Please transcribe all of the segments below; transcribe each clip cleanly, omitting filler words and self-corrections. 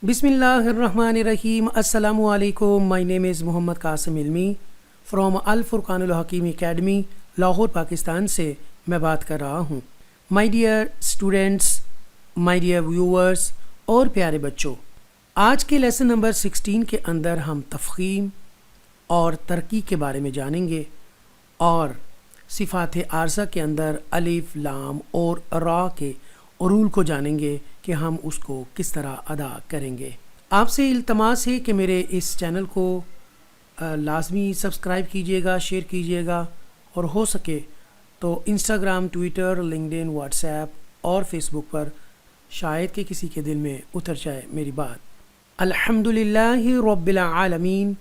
Bismillahirrahmanirrahim. Assalamu alaikum. My name is Muhammad Qasim Ilmi from Al Furqanul Hakim Academy, Lahore Pakistan سے میں بات کر رہا ہوں. My dear students, my dear viewers اور پیارے بچوں، آج کے لیسن نمبر 16 کے اندر ہم تفخیم اور ترقی کے بارے میں جانیں گے اور صفات عارضہ کے اندر الف، لام اور را کے رول کو جانیں گے کہ ہم اس کو کس طرح ادا کریں گے. آپ سے التماس ہے کہ میرے اس چینل کو لازمی سبسکرائب کیجیے گا، شیئر کیجیے گا اور ہو سکے تو انسٹاگرام، ٹویٹر، لنکڈ ان، واٹس ایپ اور فیس بک پر شاید کہ کسی کے دل میں اتر جائے میری بات. الحمدللہ رب العالمین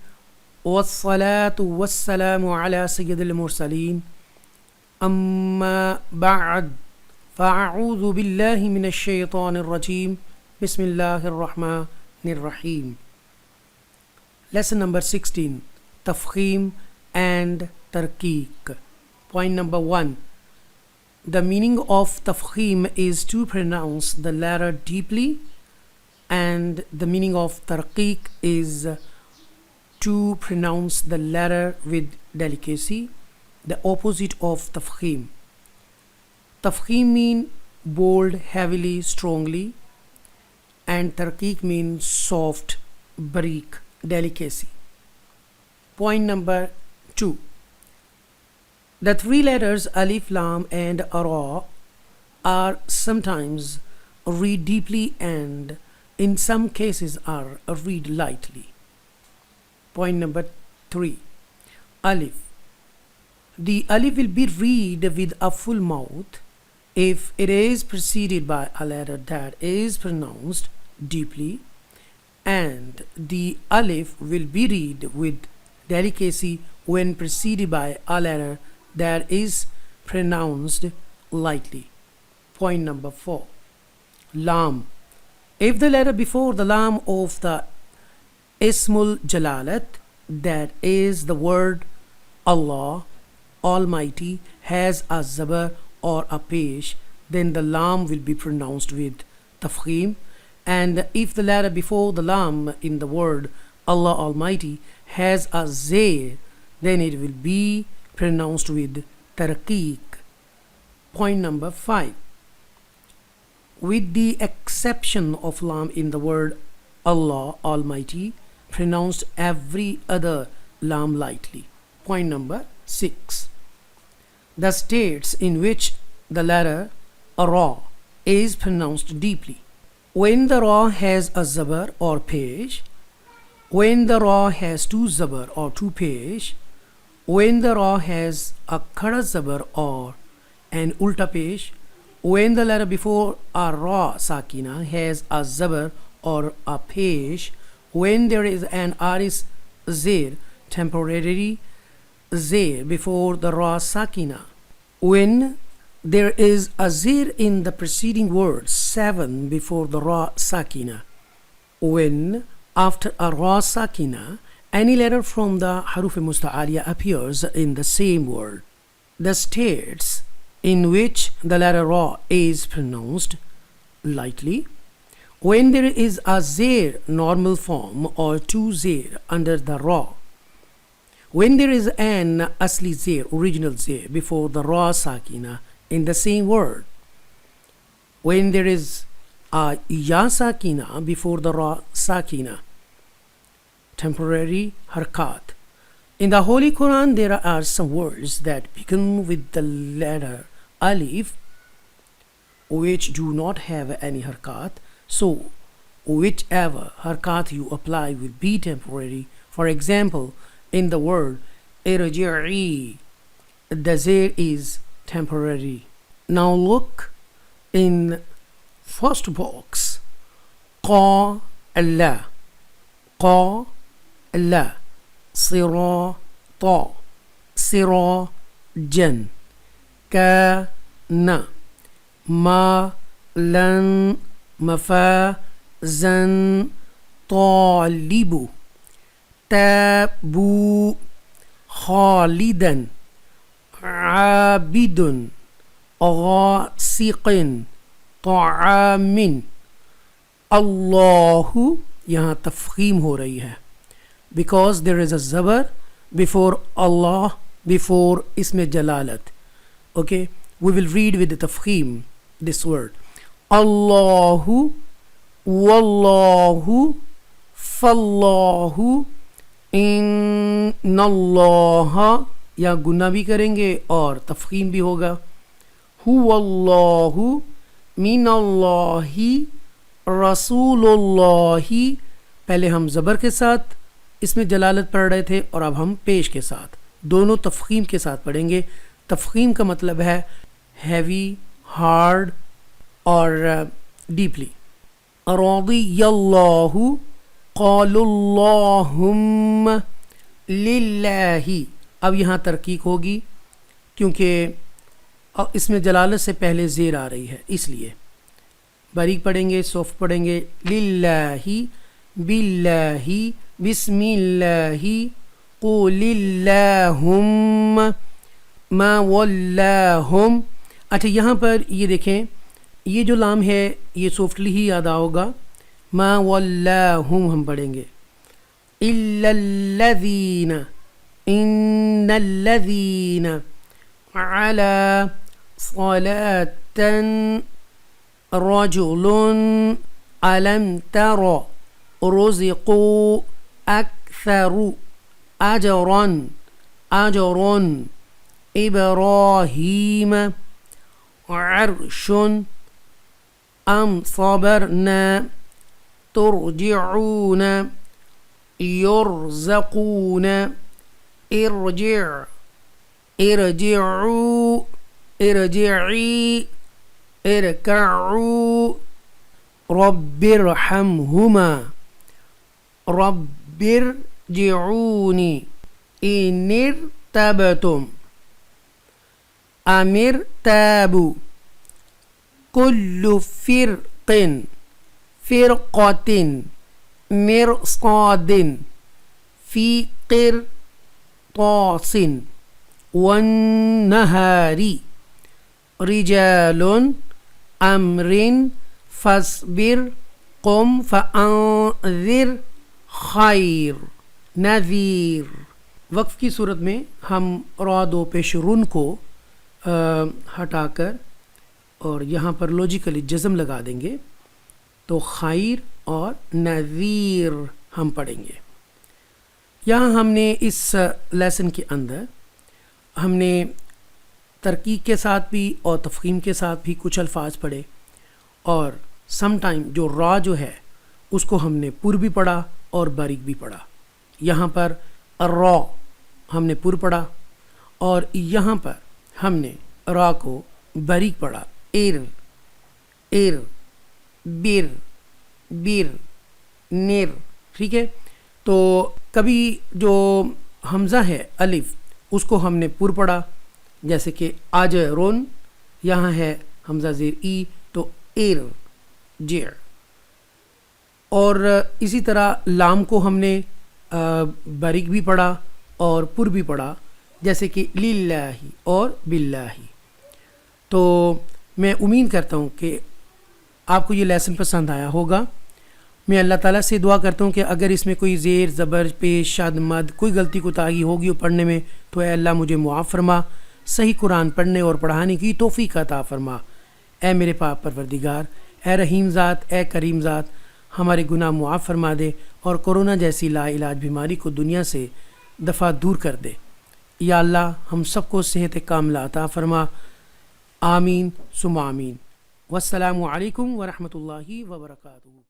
والصلاة والسلام علی سید المرسلین، اما بعد فاعوذ باللہ من الشیطان الرجیم، بسم اللہ الرحمن الرحیم. لیسن نمبر 16، تفخیم اینڈ ترقیق. Point number 1. The meaning of tafkhim is to pronounce the letter deeply, and the meaning of tarqiq is to pronounce the letter with delicacy, the opposite of tafkhim. Tafkhim means bold, heavily, strongly, and tarqiq means soft, bareek, delicacy. Point number 2. The three letters alif, lam and ra are sometimes read deeply and in some cases are read lightly. Point number 3. Alif. The alif will be read with a full mouth if it is preceded by a letter that is pronounced deeply, and the alif will be read with delicacy when preceded by a letter that is pronounced lightly. Point number 4. Lam. If the letter before the lam of the Ismul Jalalat, that is the word Allah, Almighty, has a zabar or a pesh, then the lam will be pronounced with tafkhim. And if the letter before the lam in the word Allah Almighty has a zair, then it will be pronounced with tarqiq. Point number 5. With the exception of lam in the word Allah Almighty, pronounced every other lam lightly. Point number 6. The states in which the letter ra is pronounced deeply: when the ra has a zabar or pesh, when the ra has two zabar or two pesh, when the ra has a khada zabar or an ulta pesh, when the letter before a ra sakina has a zabar or a pesh, when there is an aris zir, temporary zir before the ra sakina, when there is a zir in the preceding word 7 before the ra sakina, when after a ra sakina any letter from the haruf musta'aliya appears in the same word. The states in which the letter ra is pronounced lightly: when there is a zir normal form or two zir under the ra, when there is an asli zir, original zir, before the ra sakina in the same word, when there is a ya sakina before the ra sakina, temporary harkat. In the Holy Quran there are some words that begin with the letter alif which do not have any harkat, so whichever harkat you apply will be temporary. For example, in the word irji'i, the zir is temporary. Now look in first box. Qa la, qa la, sirata, sirajan, ka na, ma lan, mafa zan, talibu, tabu, khalidan, abidun, غاسق, طعام, اللہ یہاں تفخیم ہو رہی ہے because there از اے زبر before اللہ before اسم جلالت. Okay we will read with تفخیم this word اللہ واللہ فاللہ ان اللہ یا گنہ بھی کریں گے اور تفخیم بھی ہوگا. هو اللہ من اللہ رسول اللہ. پہلے ہم زبر کے ساتھ اس میں جلالت پڑھ رہے تھے اور اب ہم پیش کے ساتھ دونوں تفخیم کے ساتھ پڑھیں گے. تفخیم کا مطلب ہے ہیوی، ہارڈ اور ڈیپلی. رضی اللہ قال اللہم للہ. اب یہاں ترقیق ہوگی کیونکہ اس میں جلالت سے پہلے زیر آ رہی ہے، اس لیے باریک پڑھیں گے، سافٹ پڑھیں گے. للہ باللہ بسم اللہ قل اللہم ما ولاہم. اچھا یہاں پر یہ دیکھیں، یہ جو لام ہے یہ سافٹلی ہی ادا ہوگا. ما ولاہم ہم پڑھیں گے. الا الذین ان الذین علی صلاة رجل علم تر رزقوا اکثر اجرا ابراہیم عرش ام صبرنا ترجعون يرزقون ارجعوا ارجعی ارکعوا رب ارحمہما رب ارجعونی ان ارتبتم ام ارتابوا كل فرق فرقة مرصاد في قرطاس والنهار رجال امر فاصبر قم فانذر خیر نذیر. وقف کی صورت میں ہم را دو پیش رن کو ہٹا کر اور یہاں پر لوجیکلی جزم لگا دیں گے تو خیر اور نذیر ہم پڑھیں گے. یہاں ہم نے اس لیسن کے اندر ہم نے ترکیب کے ساتھ بھی اور تفخیم کے ساتھ بھی کچھ الفاظ پڑھے اور سم ٹائم جو را جو ہے اس کو ہم نے پر بھی پڑھا اور باریک بھی پڑھا. یہاں پر را ہم نے پر پڑھا اور یہاں پر ہم نے را کو باریک پڑھا. ار بر بر نر. ٹھیک ہے، تو کبھی جو حمزہ ہے الف اس کو ہم نے پر پڑھا جیسے کہ آج رون، یہاں ہے حمزہ زیر ای تو ایر جیر. اور اسی طرح لام کو ہم نے باریک بھی پڑھا اور پر بھی پڑھا جیسے کہ للہ اور باللہ. تو میں امید کرتا ہوں کہ آپ کو یہ لیسن پسند آیا ہوگا. میں اللہ تعالیٰ سے دعا کرتا ہوں کہ اگر اس میں کوئی زیر زبر پیش شد مد کوئی غلطی کوتاہی ہوگی پڑھنے میں تو اے اللہ مجھے معاف فرما، صحیح قرآن پڑھنے اور پڑھانے کی توفیق عطا فرما. اے میرے پاک پروردگار، اے رحیم ذات، اے کریم ذات، ہمارے گناہ معاف فرما دے اور کورونا جیسی لا علاج بیماری کو دنیا سے دفعہ دور کر دے. یا اللہ ہم سب کو صحت کاملہ عطا فرما. آمین ثم آمین. والسلام علیکم ورحمۃ اللہ وبرکاتہ.